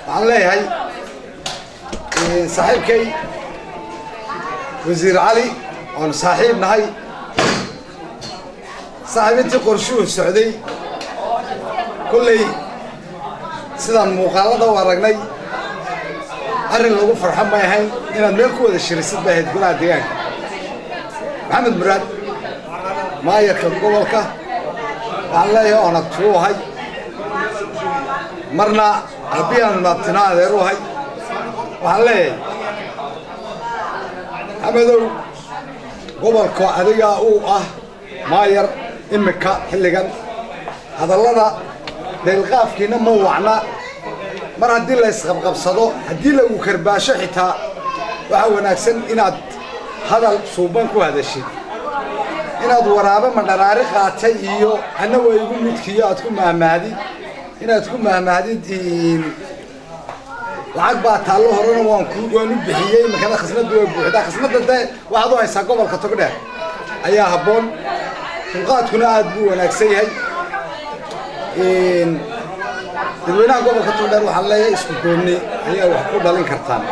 عليه هاي صاحب كي وزير علي أو صاحبنا هاي صاحب أنت قرشوه السعودي كل سيدان مقالة ورقني أرن لو فرحان ما يهين إن الملكو هذا الشريسة به تقول عديان محمد مراد ما يركب قولك عليه أنا تروه هاي مرنا أبيان نبتنا ذروه هاي وعليه حمدو قولك أديا ما ير إمك حلقان هذا الله للغاف كنا موعنا مر هدي لا يسقب قبصدو هدي لا وكرباشه حتى waxa wanaagsan inaad hadal suuban ku hadashid inaad waraaba ma dharaari qaatay iyo ana way igu midkiyo aad ku maamaadid inaad ku maamaadid lacag baa taalo horena waan ku bixiyay makana khasnadu way buuxdaa khasnada waxaad u haysaa gobolka Togdheer ayaa haboon dulqaadkuna aad buu wanaagsan yahay dadweynaha gobolka Togdheer waxa la isku doonay ayaa wax ku dhalin kartaan